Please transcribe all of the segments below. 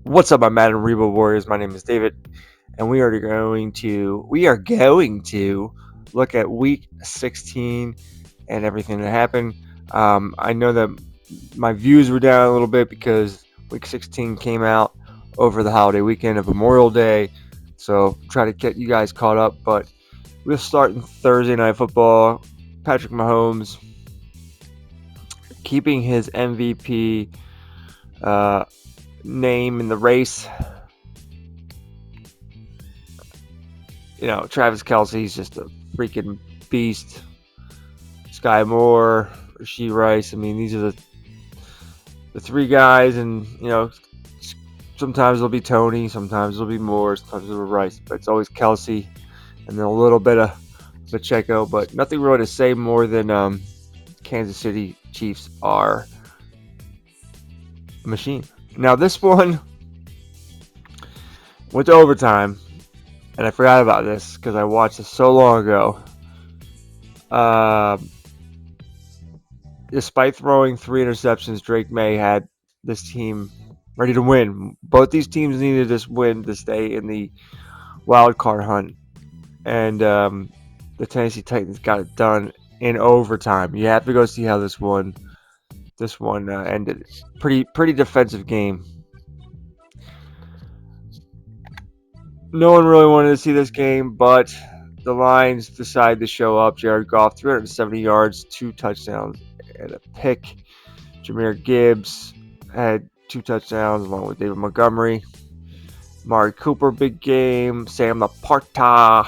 What's up, my Madden Rebo Warriors? My name is David, and we are going to look at Week 16 and everything that happened. I know that my views were down a little bit because Week 16 came out over the holiday weekend of Memorial Day, so try to get you guys caught up. But we'll start in Thursday Night Football. Patrick Mahomes keeping his MVP name in the race. Travis Kelce's just a freaking beast. Sky Moore, Rasheed Rice. I mean, these are the three guys, and sometimes it'll be Tony, sometimes it'll be Moore, sometimes it'll be Rice, but it's always Kelsey, and then a little bit of Pacheco. But nothing really to say more than Kansas City Chiefs are a machine. Now this one went to overtime. And I forgot about this because I watched this so long ago. Despite throwing 3 interceptions, Drake May had this team ready to win. Both these teams needed this win to stay in the wild card hunt. And the Tennessee Titans got it done in overtime. You have to go see how this one ended. Pretty defensive game. No one really wanted to see this game, but the Lions decided to show up. Jared Goff, 370 yards, 2 touchdowns, and a pick. Jahmyr Gibbs had 2 touchdowns along with David Montgomery. Amari Cooper, big game. Sam Laporta.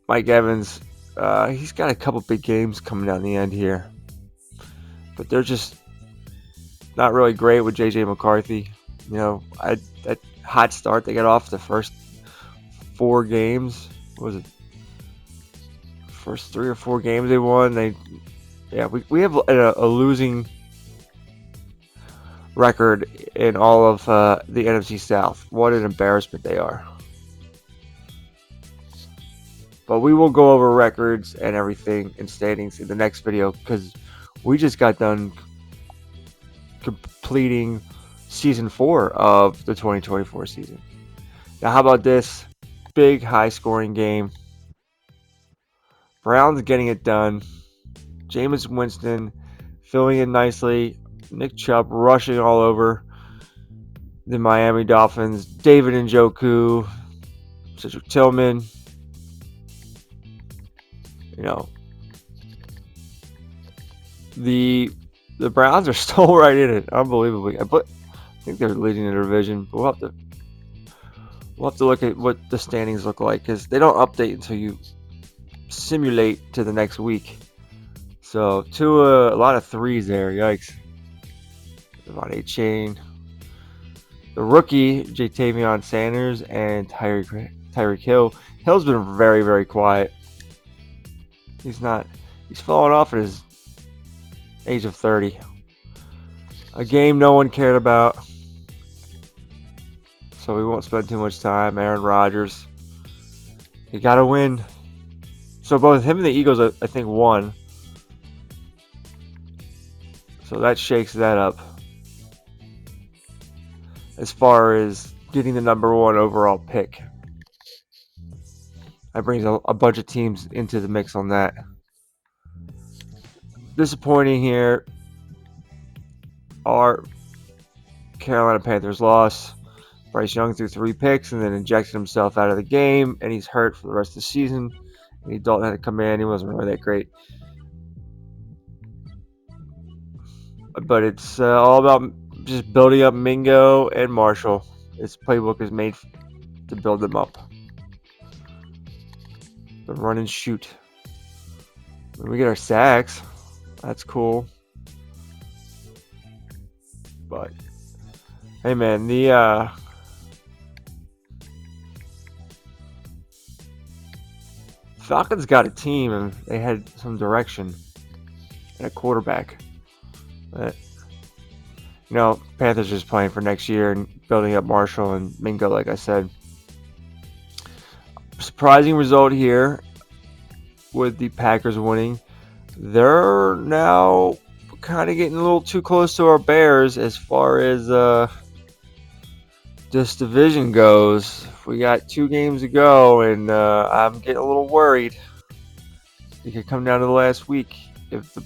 Mike Evans, he's got a couple big games coming down the end here. But they're just not really great with J.J. McCarthy. That hot start they got off the first 4 games. What was it? First 3 or 4 games they won. We have a losing record in all of the NFC South. What an embarrassment they are. But we will go over records and everything and standings in the next video because we just got done completing season 4 of the 2024 season. Now, how about this big high scoring game? Browns getting it done. Jameis Winston filling in nicely. Nick Chubb rushing all over the Miami Dolphins. David Njoku, Cedric Tillman. The Browns are still right in it, unbelievably. I think they're leading the division. But we'll have to look at what the standings look like because they don't update until you simulate to the next week. So a lot of 3s there. Yikes. Devon Chain. The rookie, Jatavion Sanders, and Tyreek Hill. Hill's been very, very quiet. He's fallen off at his age of 30. A game no one cared about. So we won't spend too much time. Aaron Rodgers. He got to win. So both him and the Eagles, I think, won. So that shakes that up. As far as getting the number 1 overall pick. That brings a bunch of teams into the mix on that. Disappointing here. Our Carolina Panthers loss. Bryce Young threw 3 picks and then injected himself out of the game, and he's hurt for the rest of the season. And Dalton had to come in. He wasn't really that great. But it's all about just building up Mingo and Marshall. This playbook is made to build them up. The run and shoot. When we get our sacks, that's cool. But hey, man, the Falcons got a team and they had some direction and a quarterback. But Panthers just playing for next year and building up Marshall and Mingo, like I said. Surprising result here with the Packers winning. They're now kind of getting a little too close to our Bears as far as this division goes. We got 2 games to go, and I'm getting a little worried. It could come down to the last week. If the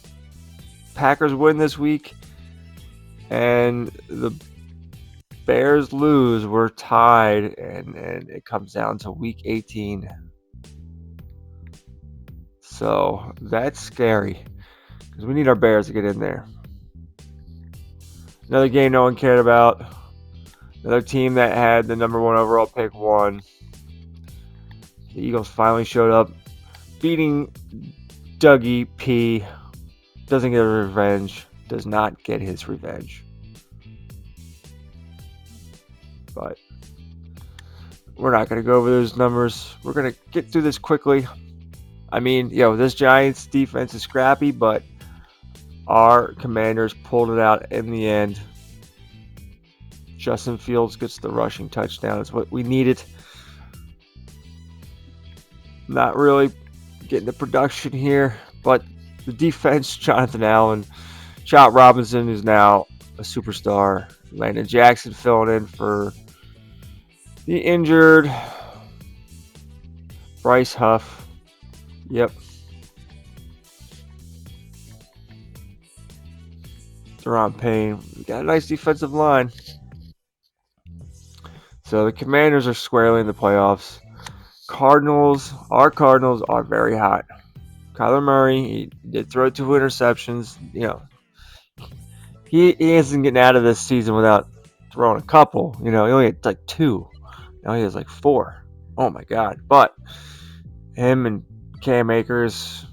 Packers win this week and the Bears lose, we're tied, and it comes down to week 18. So that's scary because we need our Bears to get in there. Another game no one cared about. Another team that had the number 1 overall pick won. The Eagles finally showed up, beating Dougie P. Doesn't get revenge. Does not get his revenge. But we're not going to go over those numbers. We're going to get through this quickly. I mean, this Giants defense is scrappy, but our Commanders pulled it out in the end. Justin Fields gets the rushing touchdown. It's what we needed. Not really getting the production here, but the defense, Jonathan Allen, Chop Robinson is now a superstar. Landon Jackson filling in for the injured Bryce Huff. Yep. Deron Payne. We got a nice defensive line. So the Commanders are squarely in the playoffs. Our Cardinals are very hot. Kyler Murray, he did throw 2 interceptions. He isn't getting out of this season without throwing a couple. He only had like 2. Now he has like 4. Oh my God. But him and Cam Akers,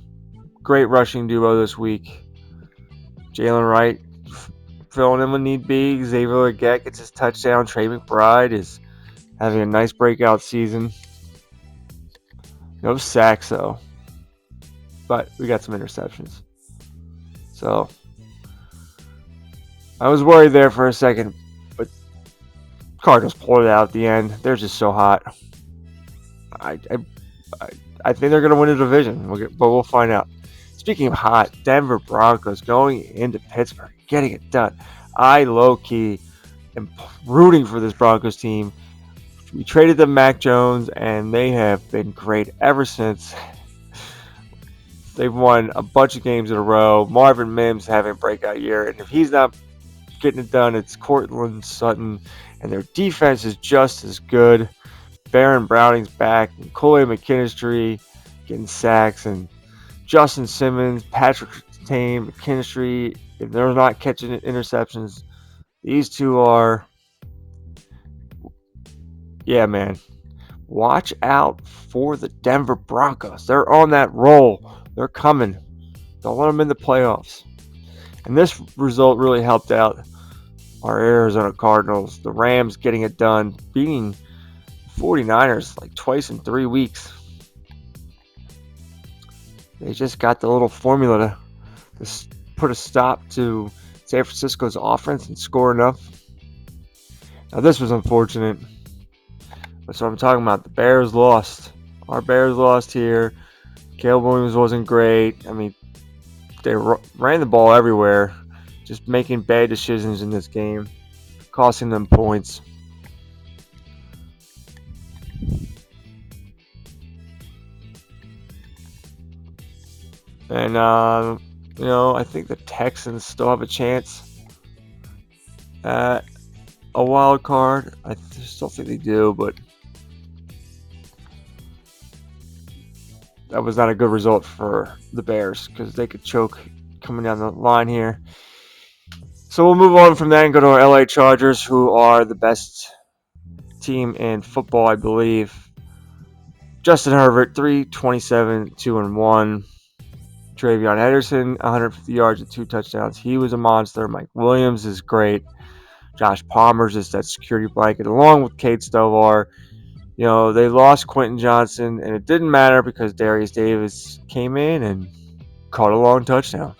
great rushing duo this week. Jalen Wright filling in when need be. Xavier Legette gets his touchdown. Trey McBride is having a nice breakout season. No sacks though, but we got some interceptions. So I was worried there for a second, but Cardinals pulled it out at the end. They're just so hot. I think they're going to win the division, but we'll find out. Speaking of hot, Denver Broncos going into Pittsburgh, getting it done. I low-key am rooting for this Broncos team. We traded them Mac Jones, and they have been great ever since. They've won a bunch of games in a row. Marvin Mims having a breakout year, and if he's not getting it done, it's Courtland Sutton, and their defense is just as good. Baron Browning's back, and Kool-Aid McKinstry getting sacks, and Justin Simmons, Patrick Tane, McKinstry, if they're not catching interceptions, these two are... Yeah, man. Watch out for the Denver Broncos. They're on that roll. They're coming. Don't let them in the playoffs. And this result really helped out our Arizona Cardinals. The Rams getting it done, beating 49ers like twice in 3 weeks. They just got the little formula to put a stop to San Francisco's offense and score enough. Now, this was unfortunate. That's what I'm talking about. The Bears lost. Our Bears lost here. Caleb Williams wasn't great. I mean, they ran the ball everywhere, just making bad decisions in this game, costing them points. And, I think the Texans still have a chance at a wild card. I still think they do, but that was not a good result for the Bears because they could choke coming down the line here. So we'll move on from that and go to our LA Chargers, who are the best team in football, I believe. Justin Herbert, 327, 2-1. Travion Henderson, 150 yards and 2 touchdowns. He was a monster. Mike Williams is great. Josh Palmer's just that security blanket, along with Cade Stover. They lost Quentin Johnson, and it didn't matter because Darius Davis came in and caught a long touchdown.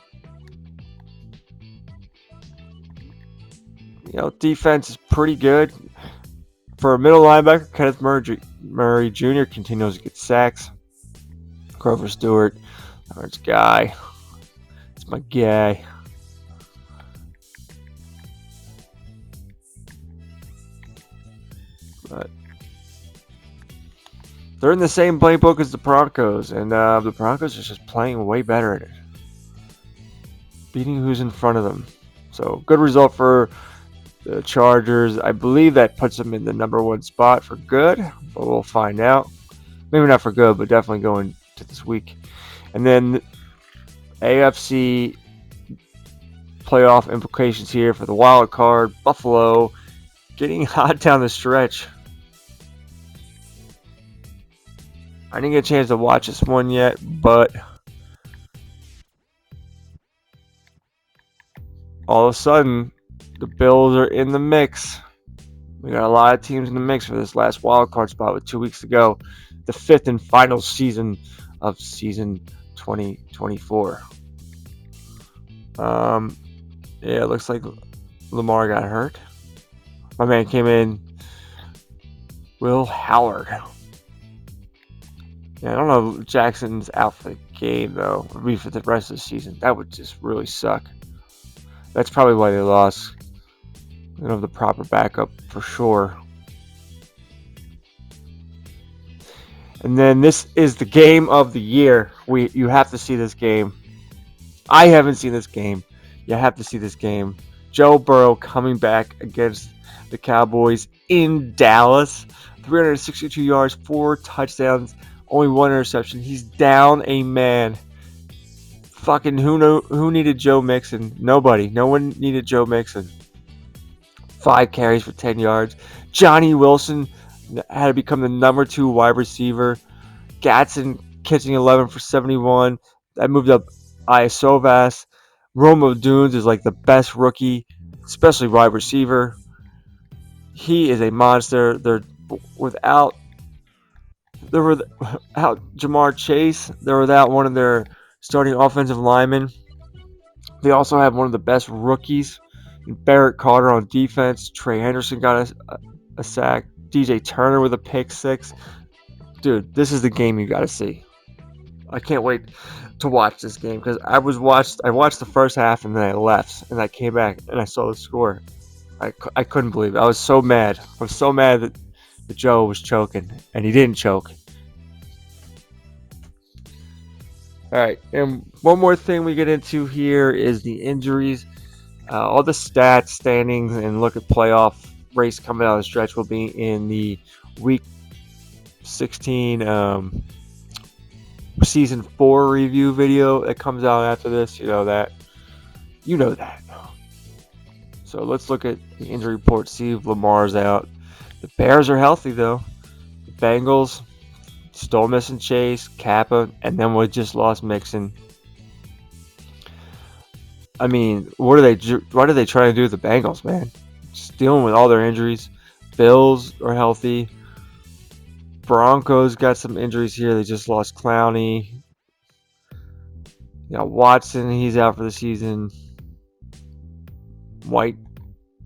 Defense is pretty good. For a middle linebacker, Kenneth Murray Jr. continues to get sacks. Grover Stewart, it's my guy. But they're in the same playbook as the Broncos, and the Broncos are just playing way better at it, beating who's in front of them. So good result for the Chargers. I believe that puts them in the number one spot for good, but we'll find out. Maybe not for good, but definitely going to this week. And then AFC playoff implications here for the wild card. Buffalo getting hot down the stretch. I didn't get a chance to watch this one yet, but all of a sudden, the Bills are in the mix. We got a lot of teams in the mix for this last wild card spot with 2 weeks to go. The fifth and final season of season 2024. Yeah, it looks like Lamar got hurt. My man came in, Will Howard. Yeah, I don't know if Jackson's out for the game, though. Or for the rest of the season. That would just really suck. That's probably why they lost. They don't have the proper backup for sure. And then this is the game of the year. You have to see this game. I haven't seen this game. You have to see this game. Joe Burrow coming back against the Cowboys in Dallas. 362 yards, 4 touchdowns, only 1 interception. He's down a man. Fucking who needed Joe Mixon? Nobody. No one needed Joe Mixon. 5 carries for 10 yards. Johnny Wilson had to become the number 2 wide receiver. Gatson catching 11 for 71. That moved up Iosivas. Rome Odunze is like the best rookie, especially wide receiver. He is a monster. They're without Jamar Chase. They're without one of their starting offensive linemen. They also have one of the best rookies, Barrett Carter on defense. Trey Henderson got a sack. DJ Turner with a pick 6. Dude, this is the game you got to see. I can't wait to watch this game because I watched the first half and then I left and I came back and I saw the score. I couldn't believe it. I was so mad. I was so mad that Joe was choking and he didn't choke. All right, and one more thing we get into here is the injuries. All the stats, standings, and look at playoff race coming out of the stretch will be in the week 16 season 4 review video that comes out after this. You know that. So let's look at the injury report. See if Lamar's out. The Bears are healthy though. The Bengals still missing Chase, Kappa, and then we just lost Mixon. I mean, what are they trying to do with the Bengals, man? Just dealing with all their injuries. Bills are healthy. Broncos got some injuries here. They just lost Clowney. You got Watson, he's out for the season. White,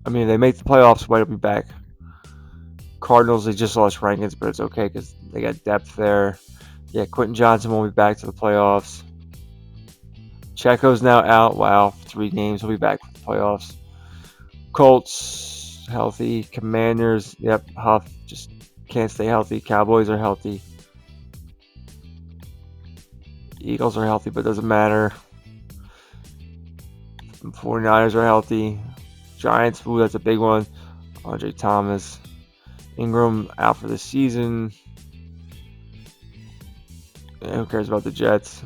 I mean, they make the playoffs. White will be back. Cardinals, they just lost Rankins, but it's okay because they got depth there. Yeah, Quentin Johnson won't be back to the playoffs. Checo's now out. Wow, 3 games. He'll be back for the playoffs. Colts, healthy. Commanders, yep, Huff just can't stay healthy. Cowboys are healthy. Eagles are healthy, but doesn't matter. 49ers are healthy. Giants, ooh, that's a big one. Andre Thomas. Ingram out for the season. Yeah, who cares about the Jets?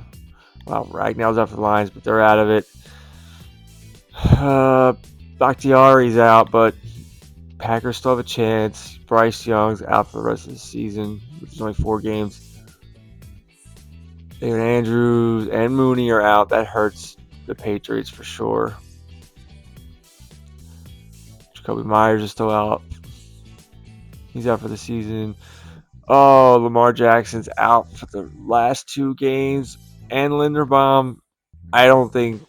Well, Ragnall's out for the Lions, but they're out of it. Bakhtiari's out, but Packers still have a chance. Bryce Young's out for the rest of the season, which is only 4 games. David Andrews and Mooney are out. That hurts the Patriots for sure. Jacoby Myers is still out. He's out for the season. Oh, Lamar Jackson's out for the last 2 games. And Linderbaum, I don't think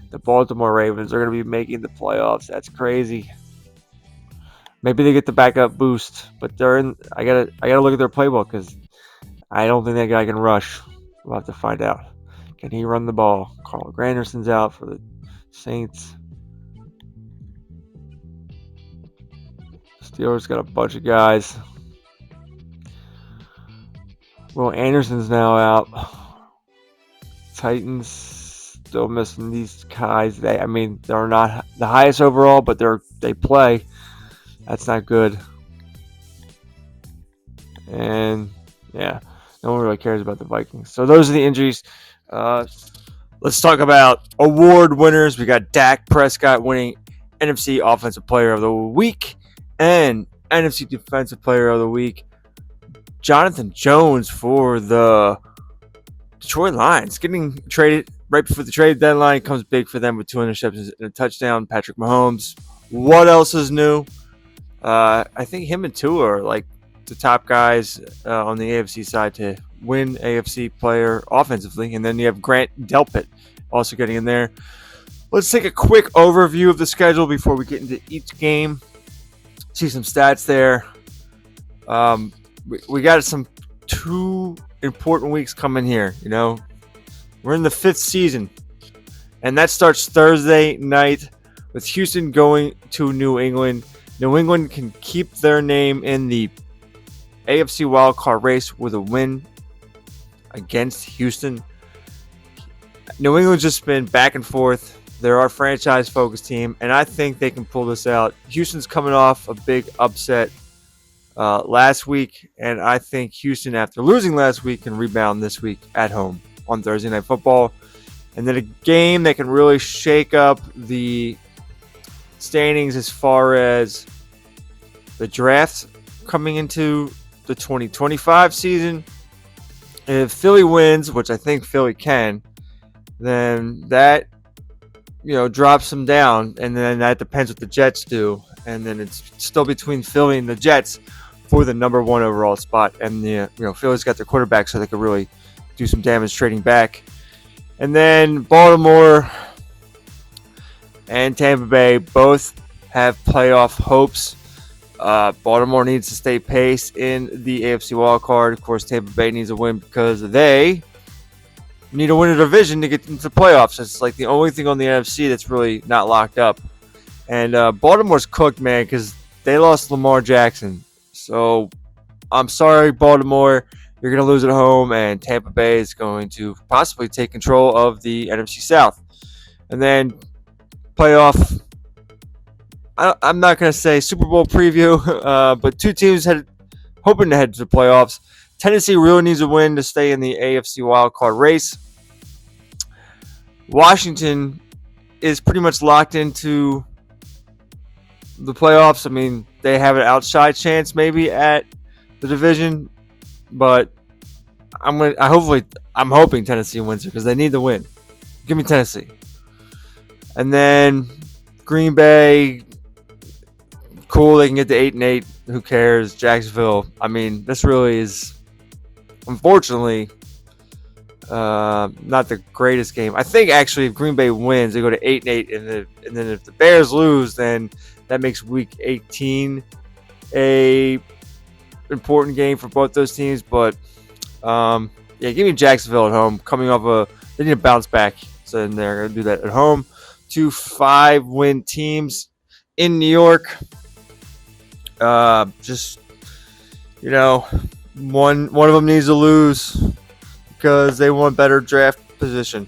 the Baltimore Ravens are going to be making the playoffs. That's crazy. Maybe they get the backup boost, but they're in. I gotta look at their playbook because I don't think that guy can rush. We'll have to find out. Can he run the ball? Carl Granderson's out for the Saints. Steelers got a bunch of guys. Will Anderson's now out. Titans still missing these guys. They're not the highest overall, but they play. That's not good. And yeah, no one really cares about the Vikings. So those are the injuries. Let's talk about award winners. We got Dak Prescott winning NFC Offensive Player of the Week and NFC Defensive Player of the Week. Jonathan Jones for the Detroit Lions getting traded right before the trade deadline. Comes big for them with 2 interceptions and a touchdown. Patrick Mahomes. What else is new? I think him and Tua are like the top guys on the AFC side to win AFC player offensively. And then you have Grant Delpit also getting in there. Let's take a quick overview of the schedule before we get into each game. See some stats there. We got some 2 important weeks coming here. You know, we're in the 5th season, and that starts Thursday night with Houston going to New England. New England can keep their name in the AFC wildcard race with a win against Houston. New England's just been back and forth. They're our franchise-focused team, and I think they can pull this out. Houston's coming off a big upset last week, and I think Houston, after losing last week, can rebound this week at home on Thursday Night Football. And then a game that can really shake up the standings as far as the draft coming into the 2025 season. If Philly wins, which I think Philly can, then that drops them down, and then that depends what the Jets do, and then it's still between Philly and the Jets for the number 1 overall spot. And Philly's got their quarterback, so they could really do some damage trading back. And then Baltimore and Tampa Bay both have playoff hopes. Baltimore needs to stay pace in the AFC wildcard. Of course, Tampa Bay needs a win because they need to win a division to get into the playoffs. It's like the only thing on the NFC that's really not locked up. And Baltimore's cooked, man, because they lost Lamar Jackson. So I'm sorry, Baltimore. You're going to lose at home, and Tampa Bay is going to possibly take control of the NFC South. And then playoff, I'm not going to say Super Bowl preview, but 2 teams hoping to head to the playoffs. Tennessee really needs a win to stay in the AFC wildcard race. Washington is pretty much locked into the playoffs. I mean, they have an outside chance maybe at the division, but I'm hoping Tennessee wins it because they need the win. Give me Tennessee. And then Green Bay, cool, they can get to 8-8. Who cares? Jacksonville. I mean, this really is, unfortunately, not the greatest game. I think actually, if Green Bay wins, they go to 8-8, and then if the Bears lose, then that makes Week 18 a important game for both those teams. But give me Jacksonville at home. Coming off they need to bounce back, so then they're going to do that at home. 2 5-win teams in New York. One of them needs to lose because they want better draft position.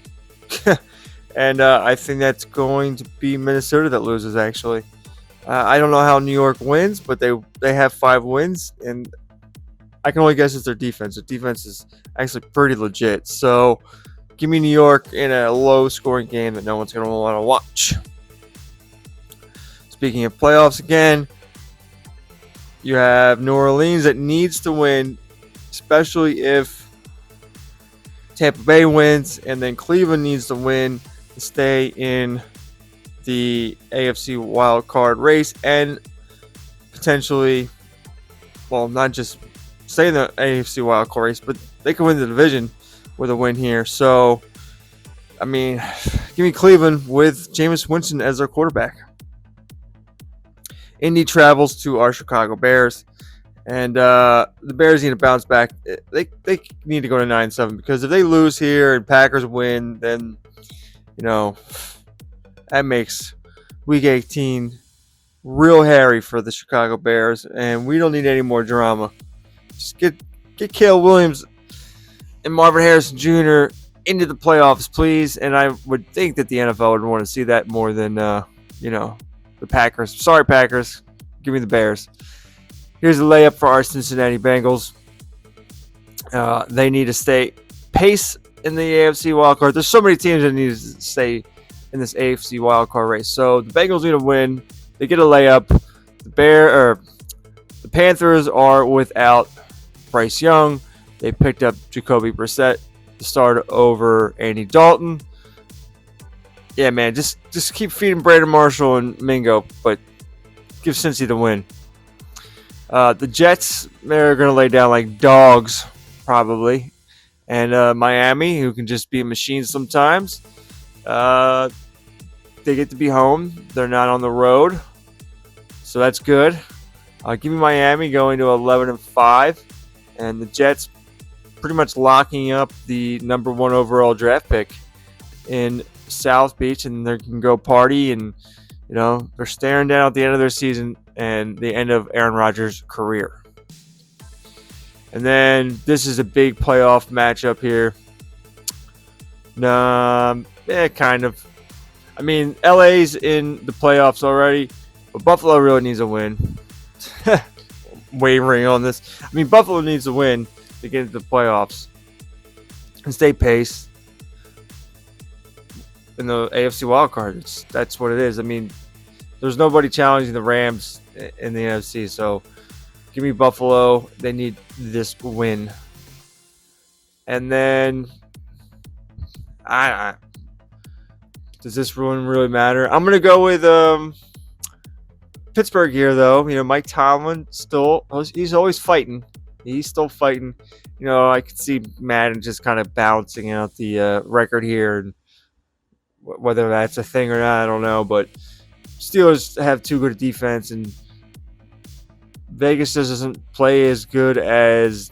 And I think that's going to be Minnesota that loses, actually. I don't know how New York wins, but they have 5 wins, and I can only guess it's their defense. The defense is actually pretty legit. So give me New York in a low-scoring game that no one's going to want to watch. Speaking of playoffs again, you have New Orleans that needs to win, especially if Tampa Bay wins, and then Cleveland needs to win to stay in the AFC wildcard race and potentially, not just stay in the AFC wildcard race, but they can win the division with a win here. So, I mean, give me Cleveland with Jameis Winston as their quarterback. Indy travels to our Chicago Bears, and the Bears need to bounce back. They need to go to 9-7 because if they lose here and Packers win, then that makes Week 18 real hairy for the Chicago Bears, and we don't need any more drama. Just get Caleb Williams and Marvin Harrison Jr. into the playoffs, please. And I would think that the NFL would want to see that more than, the Packers. Sorry, Packers. Give me the Bears. Here's a layup for our Cincinnati Bengals. They need to stay pace in the AFC wildcard. There's so many teams that need to stay in this AFC wildcard race. So the Bengals need to win. They get a layup. The Panthers are without Bryce Young. They picked up Jacoby Brissett to start over Andy Dalton. Yeah, man, just keep feeding Brandon Marshall and Mingo, but give Cincy the win. The Jets, they're going to lay down like dogs, probably. And Miami, who can just be a machine sometimes, they get to be home. They're not on the road, so that's good. Give me Miami going to 11-5, and the Jets pretty much locking up the number 1 overall draft pick in South Beach, and they can go party, and they're staring down at the end of their season and the end of Aaron Rodgers' career. And then this is a big playoff matchup here. Kind of. I mean, LA's in the playoffs already, but Buffalo really needs a win. Wavering on this. I mean, Buffalo needs a win to get into the playoffs and stay pace in the AFC wildcard. That's what it is. I mean, there's nobody challenging the Rams in the NFC, so give me Buffalo. They need this win. And then, does this win really matter? I'm going to go with Pittsburgh here, though. Mike Tomlin he's always fighting. He's still fighting. I could see Madden just kind of balancing out the record here. And whether that's a thing or not, I don't know. But Steelers have too good a defense, and Vegas doesn't play as good as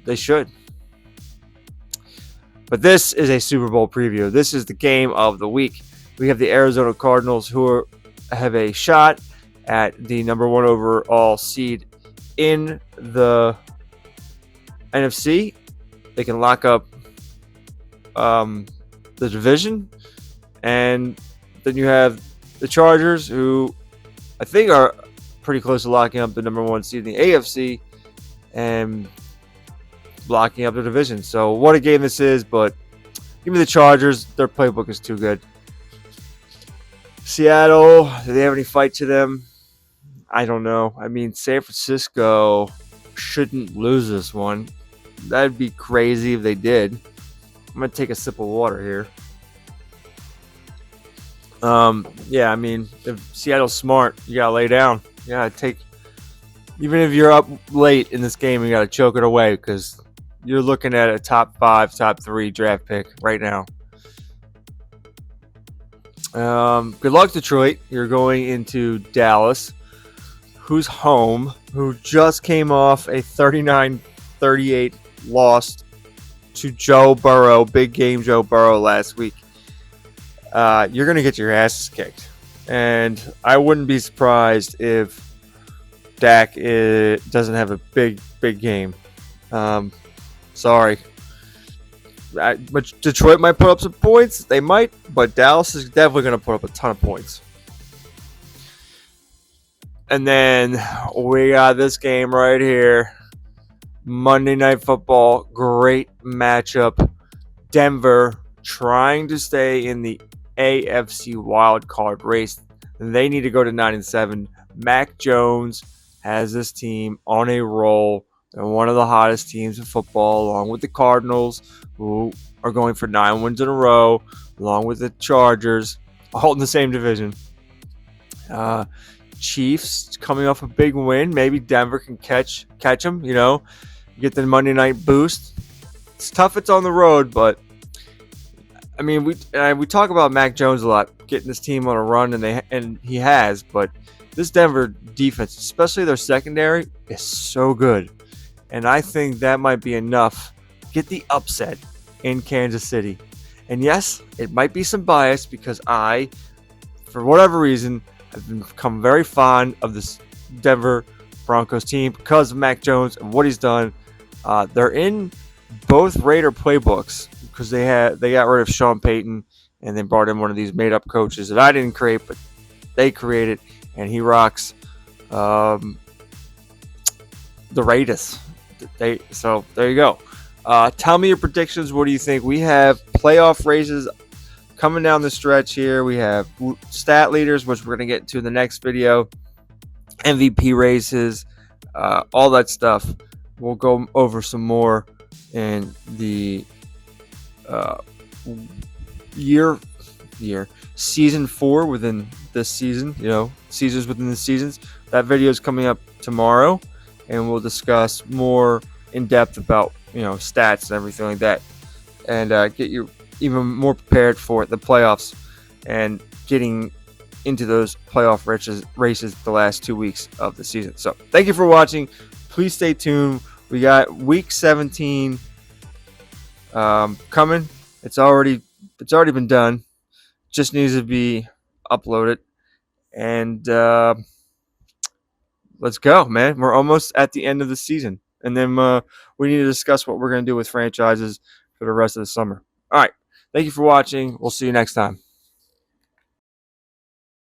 they should. But this is a Super Bowl preview. This is the game of the week. We have the Arizona Cardinals, who have a shot at the number 1 overall seed in the NFC. They can lock up the division. And then you have the Chargers, who I think are pretty close to locking up the number 1 seed in the AFC and locking up the division. So what a game this is, but give me the Chargers. Their playbook is too good. Seattle, do they have any fight to them? I don't know. I mean, San Francisco shouldn't lose this one. That'd be crazy if they did. I'm going to take a sip of water here. I mean, if Seattle's smart, you got to lay down. You got to take, even if you're up late in this game, you got to choke it away, because you're looking at a top 5, top 3 draft pick right now. Good luck, Detroit. You're going into Dallas, who's home, who just came off a 39-38 loss to Joe Burrow, big game Joe Burrow last week. You're going to get your asses kicked. And I wouldn't be surprised if Dak doesn't have a big game. Sorry. But Detroit might put up some points. They might, but Dallas is definitely going to put up a ton of points. And then we got this game right here. Monday Night Football. Great matchup. Denver trying to stay in the AFC wildcard race. They need to go to 9-7. Mac Jones has this team on a roll. They're one of the hottest teams in football, along with the Cardinals, who are going for 9 wins in a row, along with the Chargers, all in the same division. Chiefs coming off a big win. Maybe Denver can catch them, get the Monday night boost. It's tough. It's on the road, but I mean, we talk about Mac Jones a lot, getting this team on a run, and he has. But this Denver defense, especially their secondary, is so good. And I think that might be enough to get the upset in Kansas City. And yes, it might be some bias, because I, for whatever reason, have become very fond of this Denver Broncos team because of Mac Jones and what he's done. They're in both Raider playbooks, because they got rid of Sean Payton and they brought in one of these made up coaches that I didn't create, but they created, and he rocks um, the Raiders. So there you go. Tell me your predictions. What do you think? We have playoff races coming down the stretch here. We have stat leaders, which we're going to get to in the next video, MVP races, all that stuff. We'll go over some more in the uh, year season 4 within this season. Seasons within the seasons. That video is coming up tomorrow, and we'll discuss more in depth about stats and everything like that, and get you even more prepared for the playoffs and getting into those playoff races the last 2 weeks of the season. So thank you for watching. Please stay tuned. We got week 17 coming. It's already been done. Just needs to be uploaded. And let's go, man. We're almost at the end of the season. And then we need to discuss what we're going to do with franchises for the rest of the summer. All right. Thank you for watching. We'll see you next time.